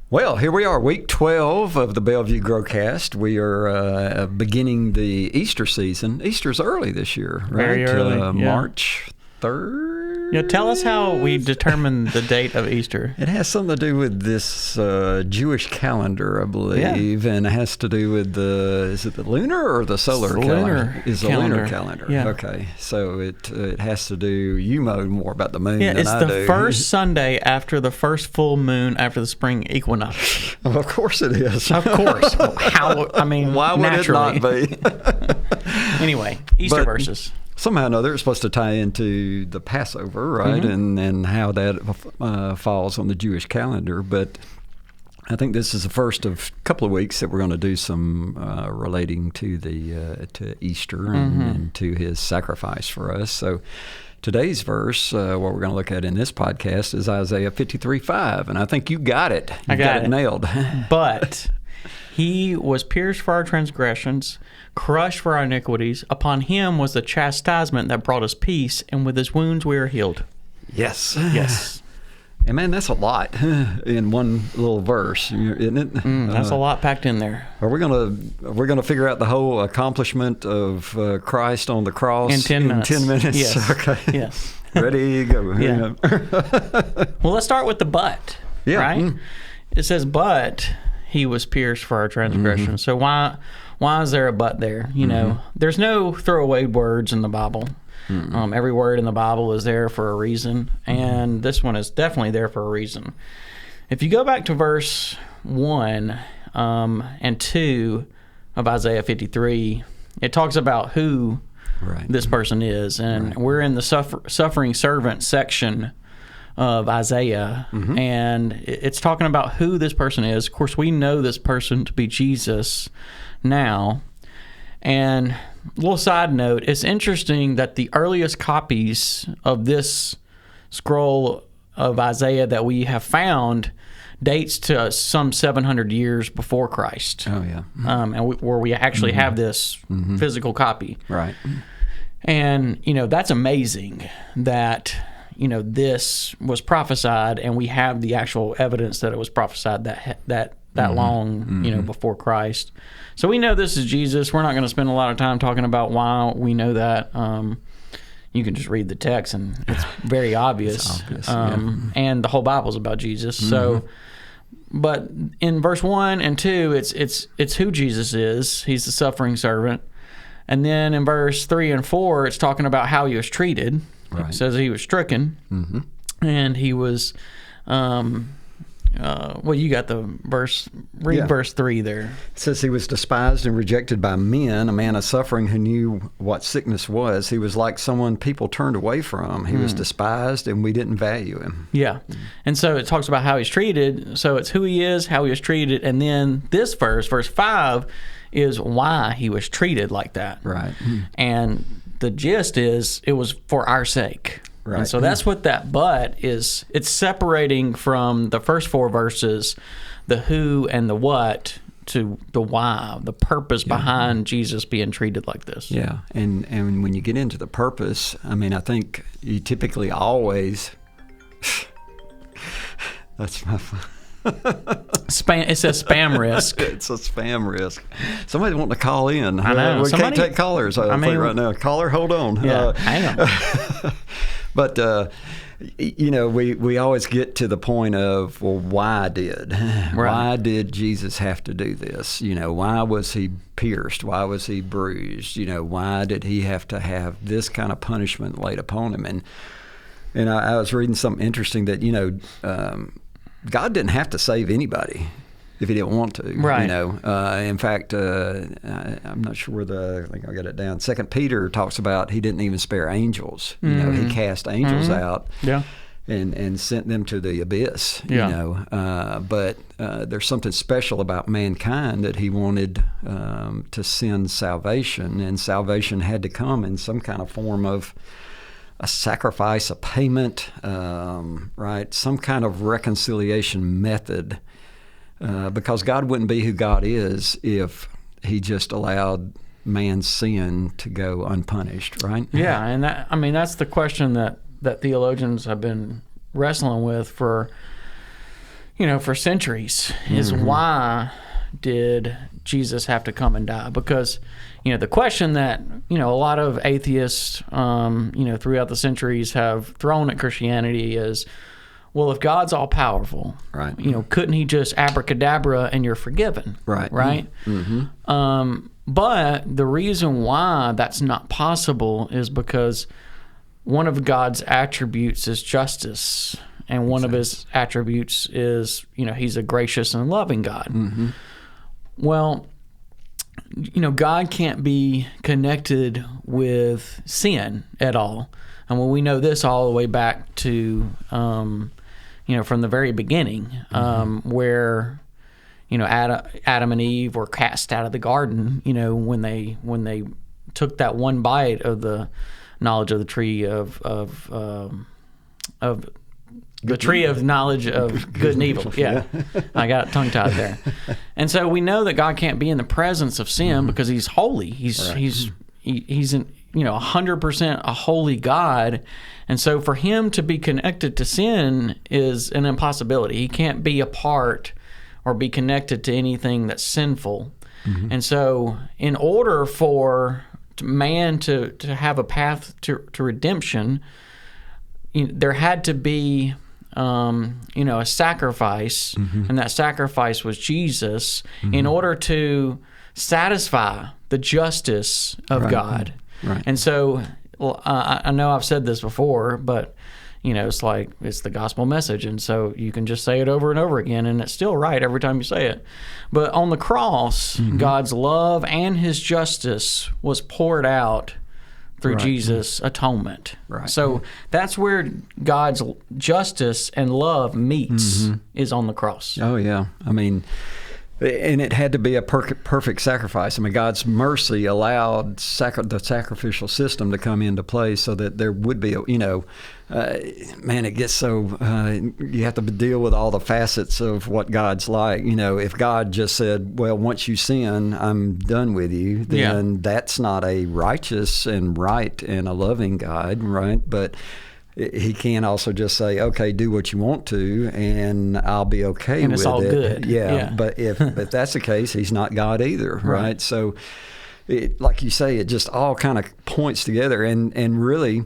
Well, here we are, week 12 of the Bellevue Growcast. We are beginning the Easter season. Easter's early this year, right? Very early, yeah. March 3rd? Yeah, tell us how we determined the date of Easter. It has something to do with this Jewish calendar, I believe, and it has to do with is it the lunar or the solar calendar? It's the lunar calendar. Yeah. Okay, so it has to do, you know more about the moon than it's I do. the first Sunday after the first full moon after the spring equinox. Well, of course it is. Of course. Why would naturally. it not be? Anyway, Easter verses. Somehow or another, it's supposed to tie into the Passover, right? Mm-hmm. And how that falls on the Jewish calendar. But I think this is the first of a couple of weeks that we're going to do some relating to to Easter and to his sacrifice for us. So today's verse, what we're going to look at in this podcast, is Isaiah 53:5, and I think you got it. You got it nailed. But he was pierced for our transgressions, crushed for our iniquities. Upon him was the chastisement that brought us peace, and with his wounds we are healed. Yes. Yes. And man, that's a lot in one little verse, isn't it? That's a lot packed in there. Are we gonna figure out the whole accomplishment of Christ on the cross in 10 minutes? 10 minutes. Yes. Okay. Yes. Ready, go. Yeah. Well, let's start with the but. Yeah. Right. It says, "But he was pierced for our transgressions." So why is there a but there? You know, there's no throwaway words in the Bible. Every word in the Bible is there for a reason, and this one is definitely there for a reason. If you go back to verse 1 and 2 of Isaiah 53, it talks about who this person is, and we're in the suffering servant section of Isaiah, and it's talking about who this person is. Of course, we know this person to be Jesus now. And a little side note, it's interesting that the earliest copies of this scroll of Isaiah that we have found dates to some 700 years before Christ. Oh, yeah. Where we actually have this physical copy. Right. And, that's amazing that, this was prophesied, and we have the actual evidence that it was prophesied that long, before Christ. So we know this is Jesus. We're not going to spend a lot of time talking about why we know that. You can just read the text, and it's very obvious. It's obvious, And the whole Bible's about Jesus. So, but in verse 1 and 2, it's who Jesus is. He's the suffering servant. And then in verse 3 and 4, it's talking about how he was treated. Right. It says he was stricken, and he was. Well, you got the verse. Read verse 3 there. It says he was despised and rejected by men, a man of suffering who knew what sickness was. He was like someone people turned away from. He was despised, and we didn't value him. Yeah. And so it talks about how he's treated. So it's who he is, how he was treated, and then this verse 5, is why he was treated like that. Right. And the gist is it was for our sake. Right. And so that's what that but is. It's separating from the first 4 verses, the who and the what, to the why, the purpose behind Jesus being treated like this. Yeah, and when you get into the purpose, I mean, I think you typically always that's my It says spam risk. It's a spam risk. Somebody's wanting to call in. I know. We can't take callers, I think, right now. Caller, hold on. Yeah, hang on. But, we always get to the point of, well, why did Jesus have to do this? Why was he pierced? Why was he bruised? Why did he have to have this kind of punishment laid upon him? And I was reading something interesting that, God didn't have to save anybody if he didn't want to. Right. In fact, I'm not sure I think I got it down. 2 Peter talks about he didn't even spare angels. He cast angels out. Yeah. And sent them to the abyss. Yeah. But there's something special about mankind that he wanted to send salvation, and salvation had to come in some kind of form of a sacrifice, a payment, right? Some kind of reconciliation method, because God wouldn't be who God is if he just allowed man's sin to go unpunished, right? Yeah, and that's the question that theologians have been wrestling with for for centuries is why did Jesus have to come and die? Because, the question that, a lot of atheists, throughout the centuries have thrown at Christianity is, well, if God's all powerful, right? Couldn't he just abracadabra and you're forgiven? Right. Right? But the reason why that's not possible is because one of God's attributes is justice, and one of his attributes is, he's a gracious and loving God. Well, God can't be connected with sin at all. And when we know this all the way back to, from the very beginning, where, Adam and Eve were cast out of the garden, when they took that one bite of the knowledge of the tree of the tree of knowledge of good and evil. Yeah. I got tongue tied there. And so we know that God can't be in the presence of sin because he's holy. He's 100% a holy God. And so for him to be connected to sin is an impossibility. He can't be a part or be connected to anything that's sinful. And so in order for man to have a path to redemption, there had to be a sacrifice, and that sacrifice was Jesus, in order to satisfy the justice of God. Right. And so, I know I've said this before, but it's like it's the gospel message, and so you can just say it over and over again, and it's still right every time you say it. But on the cross, God's love and his justice was poured out through Jesus' atonement. Right. So that's where God's justice and love meets, is on the cross. Oh, yeah. I mean, and it had to be a perfect sacrifice. I mean, God's mercy allowed the sacrificial system to come into place so that there would be, it gets so, you have to deal with all the facets of what God's like. If God just said, well, once you sin, I'm done with you, then that's not a righteous and right and a loving God, right? But he can also just say, okay, do what you want to, and I'll be okay with it. And it's all good. Yeah. But if that's the case, he's not God either, right? So, like you say, it just all kind of points together. And really,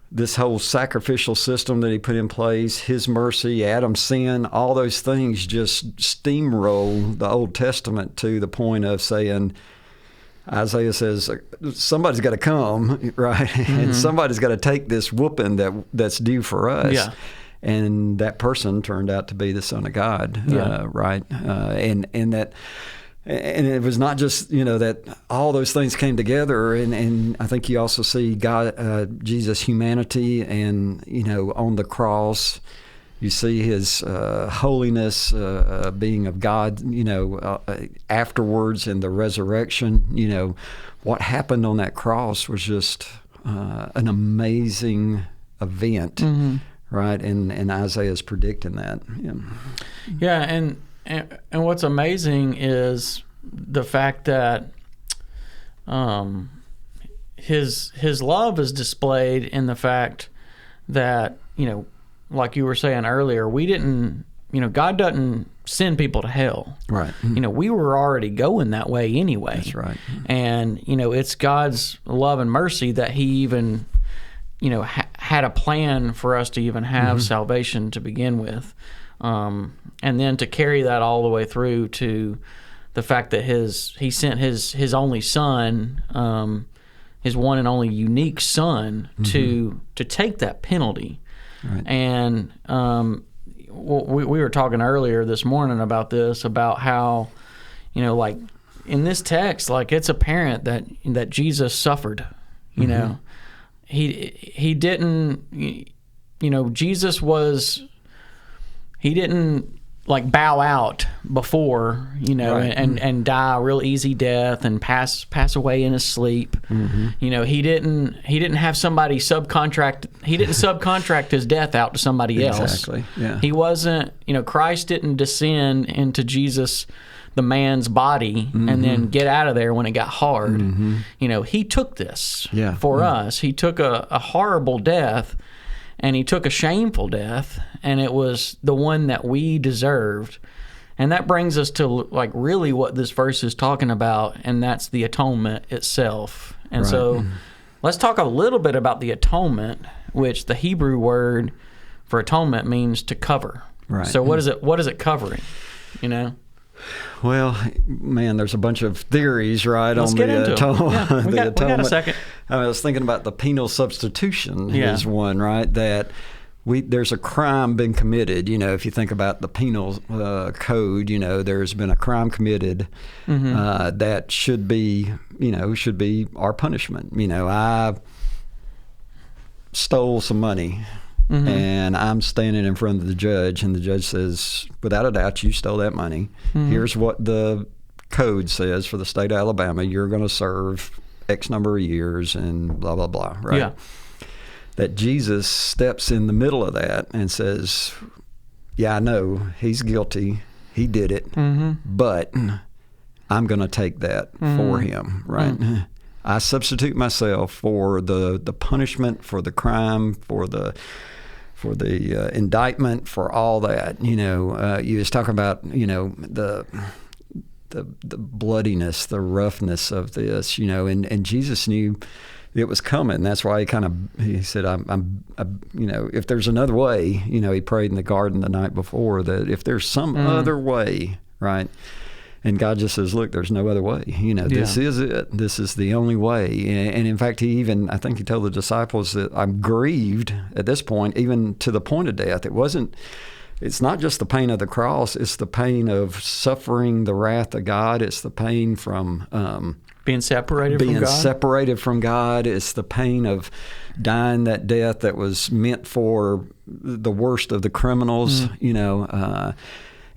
this whole sacrificial system that he put in place, his mercy, Adam's sin, all those things just steamroll the Old Testament to the point of saying, Isaiah says, somebody's got to come, right? And somebody's got to take this whooping that's due for us. Yeah. And that person turned out to be the Son of God, right? And it was not just, that all those things came together. And I think you also see God, Jesus' humanity, and, on the cross, you see his holiness being of God, afterwards in the resurrection. What happened on that cross was just an amazing event, right? And Isaiah's predicting that. Yeah, and what's amazing is the fact that his love is displayed in the fact that, like you were saying earlier, we didn't, God doesn't send people to hell. Right. We were already going that way anyway. That's right. And, it's God's love and mercy that he even, had a plan for us to even have salvation to begin with. And then to carry that all the way through to the fact that he sent his only son, his one and only unique son, to take that penalty. Right. And we were talking earlier this morning about this, about how, like in this text, like it's apparent that Jesus suffered. He didn't, Jesus was, he didn't like bow out before, right. and die a real easy death and pass away in his sleep. He didn't have somebody subcontract his death out to somebody else. Exactly. Yeah. He wasn't, Christ didn't descend into Jesus, the man's body, and then get out of there when it got hard. He took this for us. He took a horrible death. and he took a shameful death, and it was the one that we deserved. And that brings us to like really what this verse is talking about, and that's the atonement itself. And so let's talk a little bit about the atonement, which the Hebrew word for atonement means to cover. Right. So what is it covering? You know? Well, man, there's a bunch of theories, right, Let's on get the into atonement. them. Yeah, we got a second. I was thinking about the penal substitution is one, right? That there's a crime been committed. You know, if you think about the penal code, you know, there's been a crime committed that should be our punishment. You know, I stole some money. And I'm standing in front of the judge, and the judge says, without a doubt, you stole that money. Here's what the code says for the state of Alabama. You're going to serve X number of years and blah, blah, blah, right? Yeah. That Jesus steps in the middle of that and says, yeah, I know he's guilty. He did it. But I'm going to take that for him, right? I substitute myself for the punishment, for the crime, for the indictment, for all that. You know, you was talking about, you know, the bloodiness, the roughness of this, you know, and Jesus knew it was coming. That's why he said, I'm you know, if there's another way, you know, he prayed in the garden the night before that if there's some other way, right? And God just says, look, there's no other way. You know, this is it. This is the only way. And in fact, I think he told the disciples that I'm grieved at this point, even to the point of death. It's not just the pain of the cross. It's the pain of suffering the wrath of God. It's the pain from being separated from God. It's the pain of dying that death that was meant for the worst of the criminals, you know,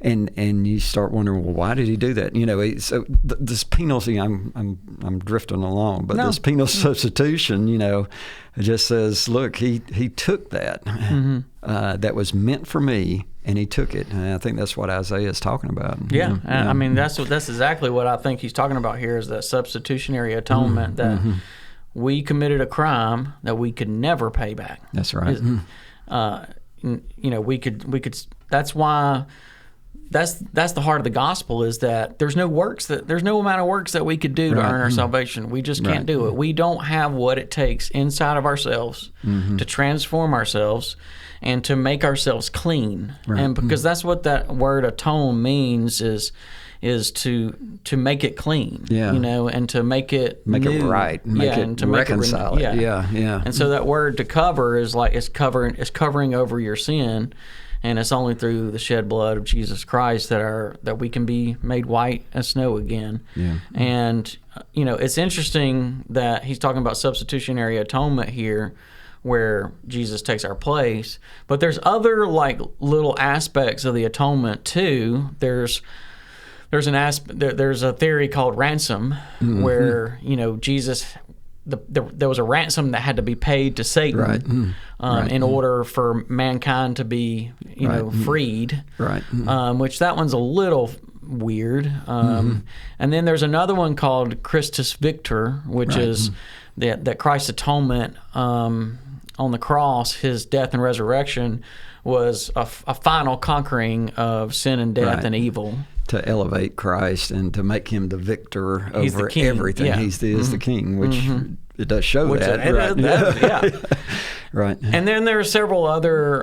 and you start wondering, well, why did he do that? You know, so this penal, I'm drifting along, but this penal substitution, you know, it just says, look, he took that that was meant for me, and he took it. And I think that's what Isaiah is talking about. Yeah, I mean that's exactly what I think he's talking about here is that substitutionary atonement that we committed a crime that we could never pay back. That's right. You know, we could. That's why. That's the heart of the gospel is that there's no amount of works that we could do to earn our salvation. We just can't do it. We don't have what it takes inside of ourselves to transform ourselves and to make ourselves clean. And because that's what that word atone means is to make it clean, you know, and to make it new. It right, and to reconcile it. Yeah. And so that word to cover is like it's covering over your sin. And it's only through the shed blood of Jesus Christ that we can be made white as snow again. Yeah. And, you know, it's interesting that he's talking about substitutionary atonement here where Jesus takes our place. But there's other, like, little aspects of the atonement, too. There's a theory called ransom where, you know, Jesus... there was a ransom that had to be paid to Satan in order for mankind to be, you know, freed. Right. Which that one's a little weird. And then there's another one called Christus Victor, which is that Christ's atonement on the cross, his death and resurrection, was a final conquering of sin and death and evil. To elevate Christ and to make him the victor over everything. Yeah. He is the king, which it does show that. Right. And then there are several other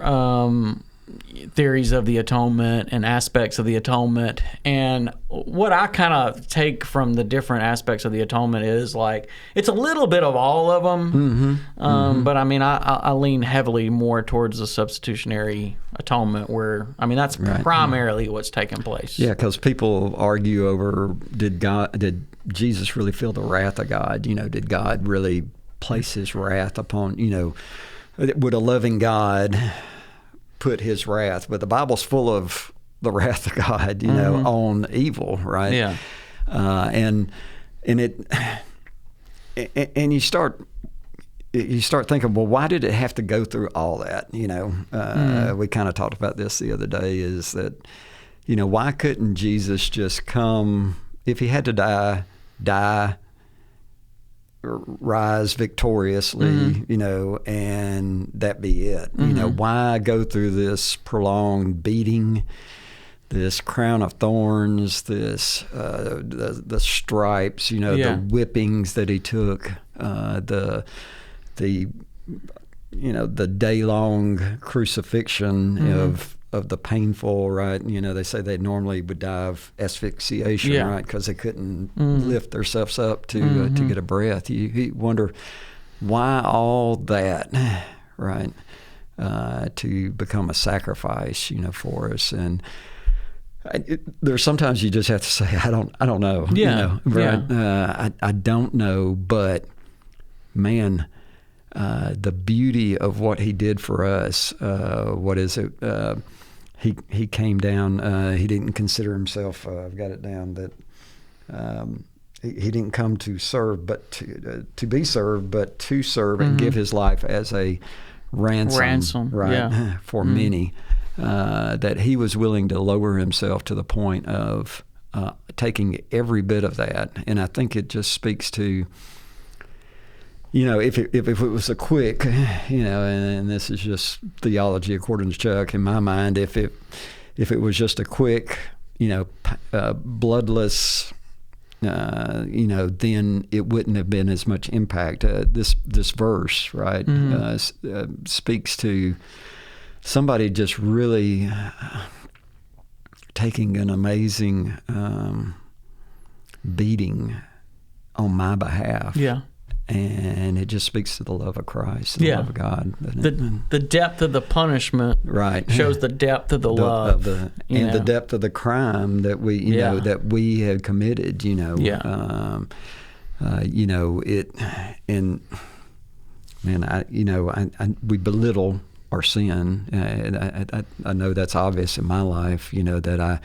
theories of the atonement and aspects of the atonement. And what I kind of take from the different aspects of the atonement is like it's a little bit of all of them. But I mean, I lean heavily more towards the substitutionary atonement where, I mean, that's primarily what's taking place. Yeah, because people argue over did Jesus really feel the wrath of God? You know, did God really place his wrath upon, you know, would a loving God put his wrath? But the Bible's full of the wrath of God, you know, on evil, right? Yeah. And you start thinking, well, why did it have to go through all that? You know, we kind of talked about this the other day, is that, you know, why couldn't Jesus just come, if he had to die rise victoriously, you know, and that be it. You know, why go through this prolonged beating, this crown of thorns, this the stripes, you know, the whippings that he took, the you know, the day-long crucifixion of the painful, right? You know, they say they normally would die of asphyxiation, right? Because they couldn't lift themselves up to get a breath. You wonder why all that, right? To become a sacrifice, you know, for us. And there's sometimes you just have to say, I don't know. You know, right? I don't know, but man, the beauty of what he did for us, what is it? He came down. He didn't consider himself. I've got it down that he didn't come to serve, but to be served, but to serve and give his life as a ransom, right, for many. That he was willing to lower himself to the point of taking every bit of that, and I think it just speaks to. You know, if it was a quick, you know, and this is just theology according to Chuck, in my mind, if it was just a quick, you know, bloodless, you know, then it wouldn't have been as much impact. This verse, right, speaks to somebody just really taking an amazing beating on my behalf. Yeah. And it just speaks to the love of Christ, the love of God. The depth of the punishment shows the depth of the love. And the depth of the crime that we, you know, that we had committed, you know. You know, and man, we belittle our sin. I know that's obvious in my life, you know, that I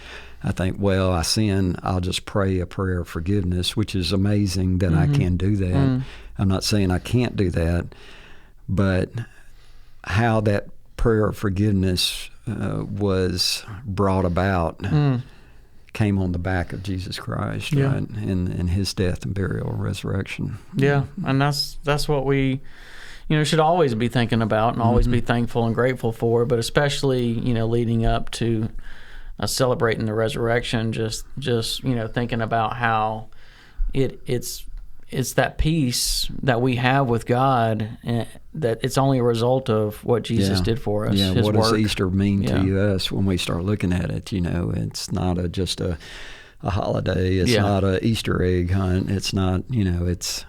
think, well, I sin, I'll just pray a prayer of forgiveness, which is amazing that I can do that. I'm not saying I can't do that, but how that prayer of forgiveness was brought about came on the back of Jesus Christ, right? And his death and burial and resurrection. Yeah, and that's what we, you know, should always be thinking about and always be thankful and grateful for, but especially, you know, leading up to celebrating the resurrection, just you know, thinking about how it's that peace that we have with God, that it's only a result of what Jesus did for us. Yeah, what does Easter mean to us when we start looking at it? You know, it's not just a holiday. It's not a Easter egg hunt. It's not, you know, it's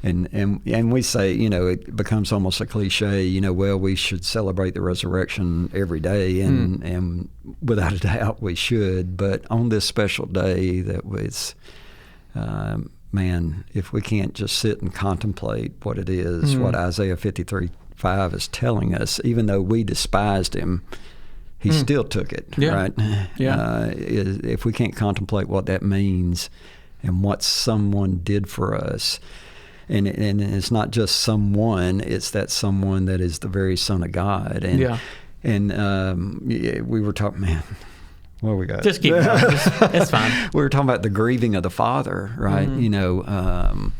and we say, you know, it becomes almost a cliche, you know, well, we should celebrate the resurrection every day, and without a doubt we should, but on this special day that was, man, if we can't just sit and contemplate what it is, what Isaiah 53:5 is telling us, even though we despised him, he still took it, right? If we can't contemplate what that means and what someone did for us, and it's not just someone, it's that someone that is the very Son of God. And we were talking, man, what we got? Just keep going. It's fine. We were talking about the grieving of the Father, right? You know,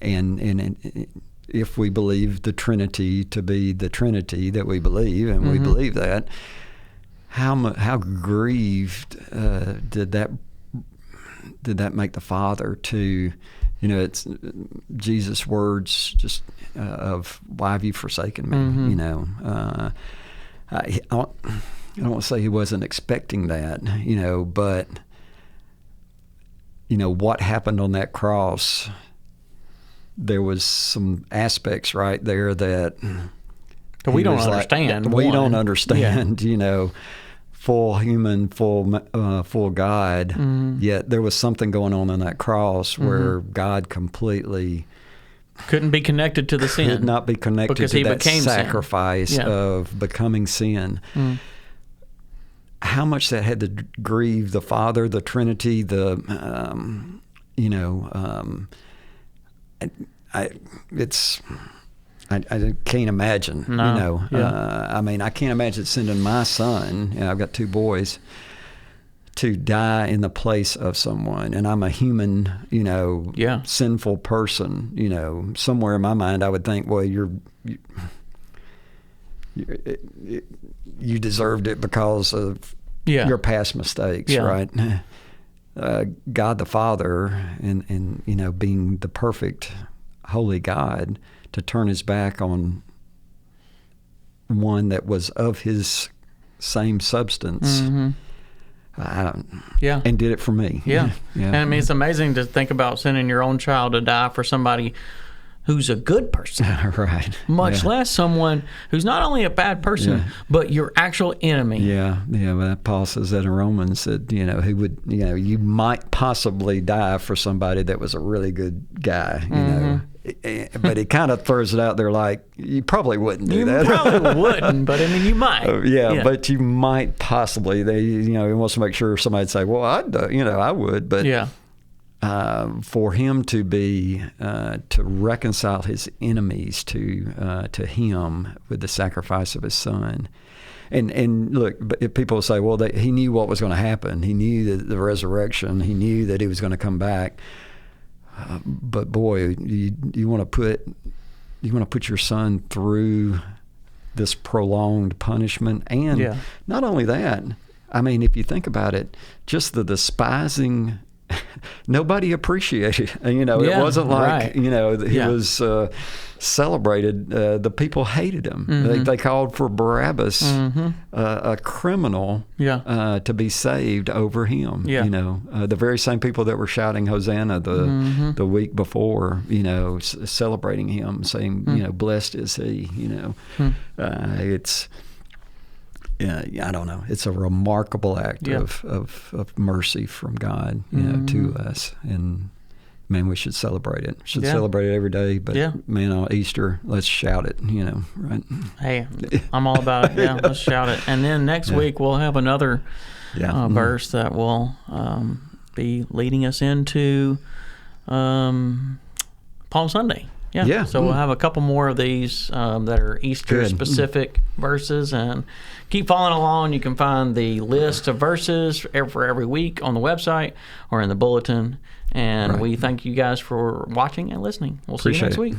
and if we believe the Trinity to be the Trinity that we believe, and we believe that, how grieved did that make the Father to, you know, it's Jesus' words just of, why have you forsaken me? You know, I don't want to say he wasn't expecting that, you know, but, you know, what happened on that cross, there was some aspects right there that we don't understand. Like, we don't understand, you know, full human, full God, yet there was something going on that cross where God completely couldn't be connected to the sin. Could not be connected because to that sacrifice of becoming sin. How much that had to grieve the Father, the Trinity, you know, I can't imagine, you know. I mean, I can't imagine sending my son, you know, I've got two boys, to die in the place of someone, and I'm a human, sinful person, somewhere in my mind I would think, well, you deserved it because of your past mistakes, right? God the Father, and being the perfect, holy God, to turn his back on one that was of his same substance. Mm-hmm. And did it for me. Yeah. And I mean, it's amazing to think about sending your own child to die for somebody who's a good person. Right. Much less someone who's not only a bad person, but your actual enemy. Yeah. Well, Paul says that in Romans, that, he would, you might possibly die for somebody that was a really good guy, But he kind of throws it out there like, you probably wouldn't do that. You probably wouldn't, but I mean, you might. But you might possibly. He wants to make sure somebody'd say, well, I would. But for him to be, to reconcile his enemies to him with the sacrifice of his son. And look, if people say, well, he knew what was going to happen. He knew the resurrection. He knew that he was going to come back. But boy, you want to put your son through this prolonged punishment, and not only that. I mean, if you think about it, just the despising. Nobody appreciated. It wasn't like he was celebrated. The people hated him. Mm-hmm. They called for Barabbas, a criminal, to be saved over him. The very same people that were shouting Hosanna the week before, celebrating him, saying, blessed is he. It's. I don't know. It's a remarkable act of mercy from God, to us, and man, we should celebrate it. Celebrate it every day. But man, on Easter, let's shout it. Right? Hey, I'm all about it. Yeah, let's shout it. And then next week we'll have another verse that will be leading us into Palm Sunday. Yeah. So we'll have a couple more of these that are Easter-specific verses, and keep following along. You can find the list of verses for every week on the website or in the bulletin. And we thank you guys for watching and listening. We'll see you next week.